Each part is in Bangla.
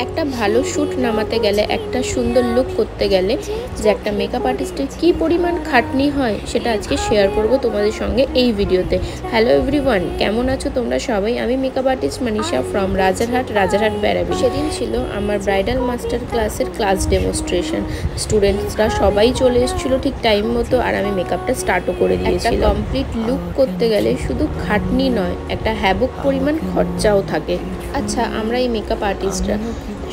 একটা ভালো শ্যুট নামাতে গেলে, একটা সুন্দর লুক করতে গেলে যে একটা মেকআপ আর্টিস্টের কী পরিমাণ খাটনি হয় সেটা আজকে শেয়ার করব তোমাদের সঙ্গে এই ভিডিওতে। হ্যালো এভরিওয়ান, কেমন আছো তোমরা সবাই? আমি makeup artist Manisha from Rajarhat বেড়াবি। সেদিন ছিল আমার ব্রাইডাল মাস্টার ক্লাসের ক্লাস ডেমনস্ট্রেশন। স্টুডেন্টসরা সবাই চলে এসেছিলো ঠিক টাইম মতো, আর আমি মেকআপটা স্টার্টও করে দিয়েছিলাম। কমপ্লিট লুক করতে গেলে শুধু খাটনি নয়, একটা হ্যাবক পরিমাণ খরচাও থাকে। আচ্ছা, আমরা এই মেকআপ আর্টিস্টরা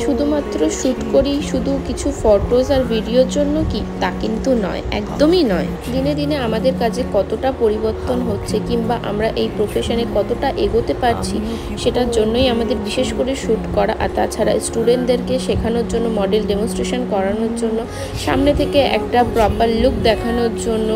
শুধুমাত্র শ্যুট করি শুধু কিছু ফটোজ আর ভিডিওর জন্য কি? তা কিন্তু নয়, একদমই নয়। দিনে দিনে আমাদের কাজে কতটা পরিবর্তন হচ্ছে কিংবা আমরা এই প্রফেশনে কতটা এগোতে পারছি সেটার জন্যই আমাদের বিশেষ করে শ্যুট করা। আর তাছাড়া স্টুডেন্টদেরকে শেখানোর জন্য, মডেল ডেমনস্ট্রেশন করানোর জন্য, সামনে থেকে একটা প্রপার লুক দেখানোর জন্য,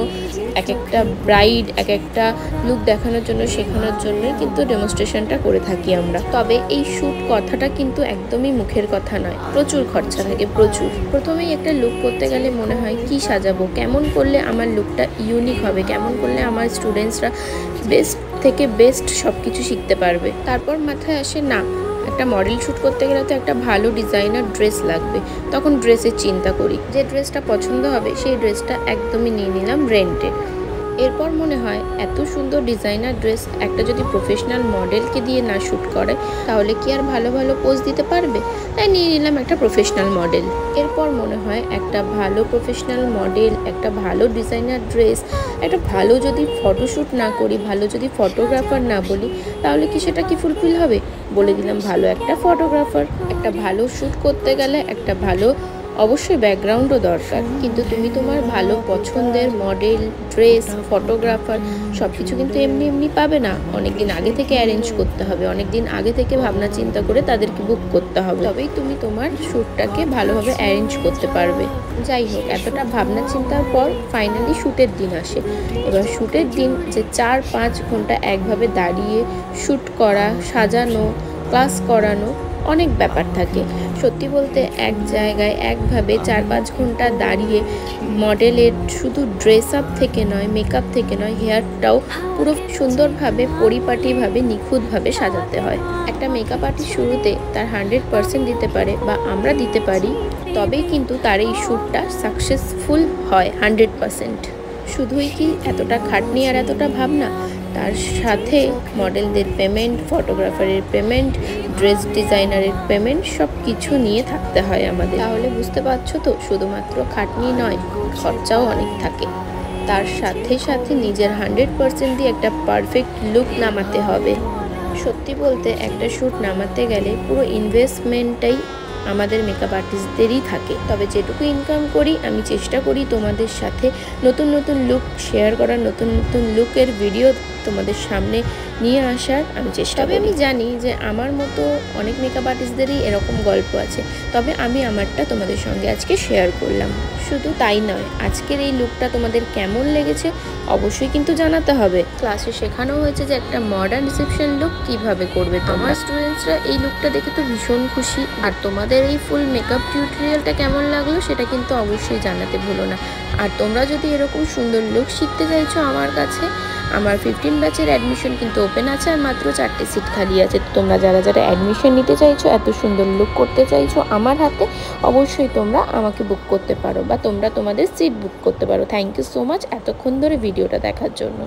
এক একটা ব্রাইড এক একটা লুক দেখানোর জন্য, শেখানোর জন্যই কিন্তু ডেমনস্ট্রেশনটা করে থাকি আমরা। তবে এই শ্যুট কথাটা কিন্তু একদমই মুখের কথা নয়, প্রচুর খরচা থাকে, প্রচুর। প্রথমেই একটা লুক করতে গেলে মনে হয় কি সাজাবো, কেমন করলে আমার লুকটা ইউনিক হবে, কেমন করলে আমার স্টুডেন্টসরা বেস্ট থেকে বেস্ট সব কিছু শিখতে পারবে। তারপর মাথায় আসে না, একটা মডেল শ্যুট করতে গেলে তো একটা ভালো ডিজাইনার ড্রেস লাগবে। তখন ড্রেসের চিন্তা করি, যে ড্রেসটা পছন্দ হবে সেই ড্রেসটা একদমই নিয়ে নিলাম রেন্টে। এরপর মনে হয় এত সুন্দর ডিজাইনার ড্রেস একটা যদি প্রফেশনাল মডেলকে দিয়ে না শ্যুট করে তাহলে কি আর ভালো ভালো পোজ দিতে পারবে? তাই নিয়ে নিলাম একটা প্রফেশনাল মডেল। এরপর মনে হয় একটা ভালো প্রফেশনাল মডেল, একটা ভালো ডিজাইনার ড্রেস, একটা ভালো যদি ফটোশ্যুট না করি, ভালো যদি ফটোগ্রাফার না বলি, তাহলে কি সেটা কি ফুলফিল হবে? বলে দিলাম ভালো একটা ফটোগ্রাফার। একটা ভালো শ্যুট করতে গেলে একটা ভালো অবশ্যই ব্যাকগ্রাউন্ডও দরকার, কিন্তু তুমি তোমার ভালো পছন্দের মডেল, ড্রেস, ফটোগ্রাফার সব কিছু কিন্তু এমনি এমনি পাবে না। অনেক দিন আগে থেকে অ্যারেঞ্জ করতে হবে, অনেক দিন আগে থেকে ভাবনা চিন্তা করে তাদেরকে বুক করতে হবে, তবেই তুমি তোমার শ্যুটটাকে ভালোভাবে অ্যারেঞ্জ করতে পারবে। যাই হোক, এতটা ভাবনা চিন্তার পর ফাইনালি শ্যুটের দিন আসে। এবার শ্যুটের দিন যে 4-5 ঘন্টা একভাবে দাঁড়িয়ে শ্যুট করা, সাজানো, ক্লাস করানো, অনেক ব্যাপার থাকে। সত্যি বলতে এক জায়গায় একভাবে 4-5 ঘন্টা দাঁড়িয়ে মডেলের শুধু ড্রেস আপ থেকে নয়, মেকআপ থেকে নয়, হেয়ারটাও পুরো সুন্দরভাবে, পরিপাটিভাবে, নিখুঁতভাবে সাজাতে হয়। একটা মেকআপ আর্টিস্ট শুরুতে তার 100% দিতে পারে বা আমরা দিতে পারি, তবেই কিন্তু তার এই শ্যুটটা সাকসেসফুল হয় 100%। শুধুই কি এতটা খাটনি আর এতটা ভাবনা? তার সাথে মডেলদের পেমেন্ট, ফটোগ্রাফারের পেমেন্ট, ড্রেস ডিজাইনারের পেমেন্ট সব কিছু নিয়ে থাকতে হয় আমাদের। তাহলে বুঝতে পারছো তো, শুধুমাত্র খাটনি নয়, খরচাও অনেক থাকে। তার সাথে সাথে নিজের 100% দিয়ে একটা পারফেক্ট লুক নামাতে হবে। সত্যি বলতে একটা শ্যুট নামাতে গেলে পুরো ইনভেস্টমেন্টটাই আমাদের মেকআপ আর্টিস্টদেরই থাকে। তবে যেটুকু ইনকাম করি আমি চেষ্টা করি তোমাদের সাথে নতুন নতুন লুক শেয়ার করার, নতুন নতুন লুকের ভিডিও তোমাদের সামনে নিয়ে আসার আমি চেষ্টা করি। আমি জানি যে আমার মতো অনেক মেকআপ আর্টিস্টদেরই এরকম গল্প আছে, তবে আমি আমারটা তোমাদের সঙ্গে আজকে শেয়ার করলাম। শুধু তাই নয়, আজকের এই লুকটা তোমাদের কেমন লেগেছে অবশ্যই কিন্তু জানাতে হবে। ক্লাসে শেখানো হয়েছে যে একটা মডার্ন রিসেপশন লুক কিভাবে করবে। তোমার স্টুডেন্টসরা এই লুকটা দেখে তো ভীষণ খুশি। আর তোমাদের এই ফুল মেকআপ টিউটোরিয়ালটা কেমন লাগলো সেটা কিন্তু অবশ্যই জানাতে ভুলো না। আর তোমরা যদি এরকম সুন্দর লুক শিখতে চাইছো আমার কাছে, আমার 15 ব্যাচের অ্যাডমিশন কিন্তু ওপেন আছে, আর মাত্র 4টে সিট খালি আছে। তোমরা যারা যারা অ্যাডমিশন নিতে চাইছো, এত সুন্দর লুক করতে চাইছো আমার হাতে, অবশ্যই তোমরা আমাকে বুক করতে পারো বা তোমরা তোমাদের সিট বুক করতে পারো। থ্যাংক ইউ সো মাচ এতক্ষণ ধরে ভিডিওটা দেখার জন্য।